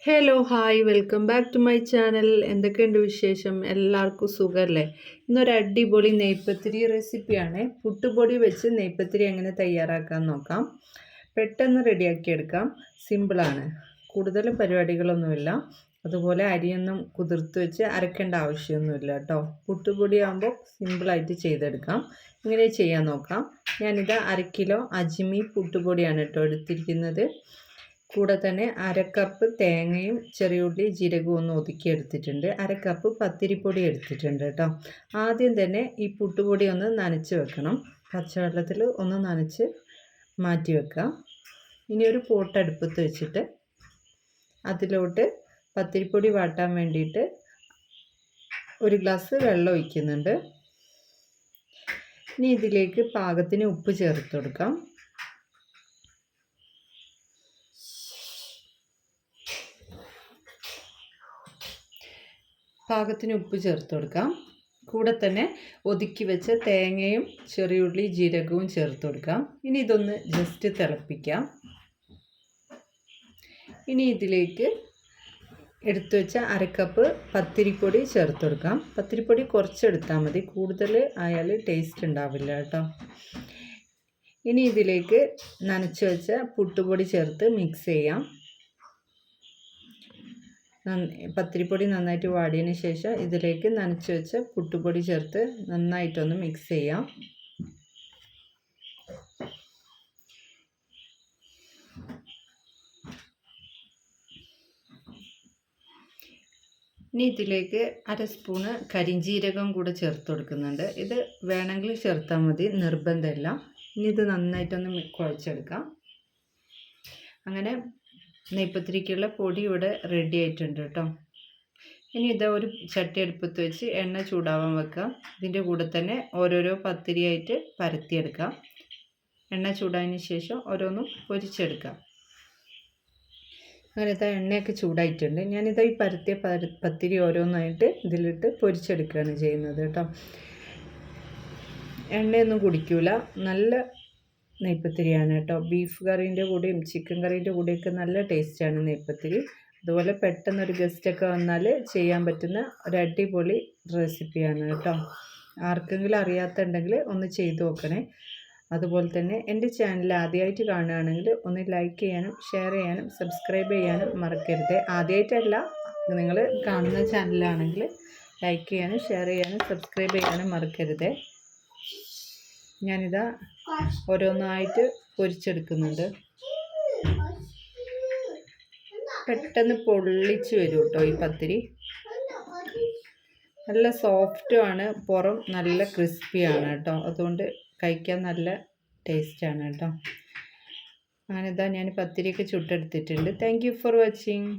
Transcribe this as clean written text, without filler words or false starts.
Hello hi welcome back to my channel. എന്തൊക്കെയുണ്ട് വിശേഷം? എല്ലാവർക്കും സുഖമല്ലേ? ഇന്നൊരു അടിപൊളി നെയ്പ്പത്തിരി റെസിപ്പിയാണ്. പുട്ടുപൊടി വെച്ച് നെയ്പ്പത്തിരി എങ്ങനെ തയ്യാറാക്കാൻ നോക്കാം. പെട്ടെന്ന് റെഡിയാക്കിയെടുക്കാം. സിമ്പിളാണ്, കൂടുതൽ പരിപാടികളൊന്നുമില്ല. അതുപോലെ അരിയൊന്നും കുതിർത്ത് വെച്ച് അരക്കേണ്ട ആവശ്യമൊന്നുമില്ല കേട്ടോ. പുട്ടുപൊടി ആകുമ്പോൾ സിമ്പിളായിട്ട് ചെയ്തെടുക്കാം. ഇങ്ങനെ ചെയ്യാൻ നോക്കാം. ഞാനിത് 1/2 കിലോ അജ്മി പുട്ടുപൊടിയാണ് കേട്ടോ എടുത്തിരിക്കുന്നത്. കൂടെ തന്നെ 1/2 കപ്പ് തേങ്ങയും ചെറിയുള്ളി ജീരകവും ഒന്ന് ഒതുക്കിയെടുത്തിട്ടുണ്ട്. 1/2 കപ്പ് പത്തിരിപ്പൊടി എടുത്തിട്ടുണ്ട് കേട്ടോ. ആദ്യം തന്നെ ഈ പുട്ടുപൊടി ഒന്ന് നനച്ച് വെക്കണം. പച്ചവെള്ളത്തിൽ ഒന്ന് നനച്ച് മാറ്റി വെക്കാം. ഇനി ഒരു പോട്ട് അടുപ്പത്ത് വെച്ചിട്ട് അതിലോട്ട് പത്തിരിപ്പൊടി വാട്ടാൻ വേണ്ടിയിട്ട് 1 ഗ്ലാസ് വെള്ളം ഒഴിക്കുന്നുണ്ട്. ഇനി ഇതിലേക്ക് പാകത്തിന് ഉപ്പ് ചേർത്ത് കൊടുക്കാം. പാകത്തിന് ഉപ്പ് ചേർത്ത് കൊടുക്കാം. കൂടെ തന്നെ ഒതുക്കി വെച്ച തേങ്ങയും ചെറിയുള്ളി ജീരകവും ചേർത്ത് കൊടുക്കാം. ഇനി ഇതൊന്ന് ജസ്റ്റ് തിളപ്പിക്കാം. ഇനി ഇതിലേക്ക് എടുത്തു വെച്ച 1/2 കപ്പ് പത്തിരിപ്പൊടി ചേർത്ത് കൊടുക്കാം. പത്തിരിപ്പൊടി കുറച്ചെടുത്താൽ മതി, കൂടുതൽ ആയാൽ ടേസ്റ്റ് ഉണ്ടാവില്ല കേട്ടോ. ഇനി ഇതിലേക്ക് നനച്ച് വെച്ച പുട്ടുപൊടി ചേർത്ത് മിക്സ് ചെയ്യാം. പത്തിരിപ്പൊടി നന്നായിട്ട് വാടിയതിന് ശേഷം ഇതിലേക്ക് നനച്ച് വെച്ച പുട്ടുപൊടി ചേർത്ത് നന്നായിട്ടൊന്ന് മിക്സ് ചെയ്യാം. ഇനി ഇതിലേക്ക് 1/2 സ്പൂണ് കരിഞ്ജീരകം കൂടെ ചേർത്ത് കൊടുക്കുന്നുണ്ട്. ഇത് വേണമെങ്കിൽ ചേർത്താൽ മതി, നിർബന്ധമില്ല. ഇനി ഇത് നന്നായിട്ടൊന്ന് കുഴച്ചെടുക്കാം. അങ്ങനെ നെയ്പ്പത്തിരിക്കുള്ള പൊടി ഇവിടെ റെഡി ആയിട്ടുണ്ട് കേട്ടോ. ഇനി ഇതാ ഒരു ചട്ടി അടുപ്പത്ത് വെച്ച് എണ്ണ ചൂടാവാൻ വെക്കാം. ഇതിൻ്റെ കൂടെ തന്നെ ഓരോരോ പത്തിരിയായിട്ട് പരത്തിയെടുക്കാം. എണ്ണ ചൂടായതിന് ശേഷം ഓരോന്നും പൊരിച്ചെടുക്കാം. അങ്ങനെ ഇതാ എണ്ണയൊക്കെ ചൂടായിട്ടുണ്ട്. ഞാനിതാ ഈ പരത്തിയ പത്തിരി ഓരോന്നായിട്ട് ഇതിലിട്ട് പൊരിച്ചെടുക്കുകയാണ് ചെയ്യുന്നത് കേട്ടോ. എണ്ണയൊന്നും കുടിക്കില്ല, നല്ല നെയ്പ്പത്തിരിയാണ് കേട്ടോ. ബീഫ് കറീൻ്റെ കൂടെയും ചിക്കൻ കറീൻ്റെ കൂടെയൊക്കെ നല്ല ടേസ്റ്റാണ് നെയ്പ്പത്തിരി. അതുപോലെ പെട്ടെന്നൊരു ഗസ്റ്റൊക്കെ വന്നാൽ ചെയ്യാൻ പറ്റുന്ന ഒരു അടിപൊളി റെസിപ്പിയാണ് കേട്ടോ. ആർക്കെങ്കിലും അറിയാത്തുണ്ടെങ്കിൽ ഒന്ന് ചെയ്ത് നോക്കണേ. അതുപോലെ തന്നെ എൻ്റെ ചാനൽ ആദ്യമായിട്ട് കാണുകയാണെങ്കിൽ ഒന്ന് ലൈക്ക് ചെയ്യാനും ഷെയർ ചെയ്യാനും സബ്സ്ക്രൈബ് ചെയ്യാനും മറക്കരുത്. ആദ്യമായിട്ടല്ല, നിങ്ങൾ കാണുന്ന ചാനലാണെങ്കിൽ ലൈക്ക് ചെയ്യാനും ഷെയർ ചെയ്യാനും സബ്സ്ക്രൈബ് ചെയ്യാനും മറക്കരുത്. ഞാനിതാ ഓരോന്നായിട്ട് പൊരിച്ചെടുക്കുന്നുണ്ട്. പെട്ടെന്ന് പൊള്ളിച്ച് വരും കേട്ടോ ഈ പത്തിരി. നല്ല സോഫ്റ്റുമാണ്, പുറം നല്ല ക്രിസ്പിയാണ് കേട്ടോ. അതുകൊണ്ട് കഴിക്കാൻ നല്ല ടേസ്റ്റാണ് കേട്ടോ. അങ്ങനെതാ ഞാൻ പത്തിരിയൊക്കെ ചുട്ടെടുത്തിട്ടുണ്ട്. Thank you for watching.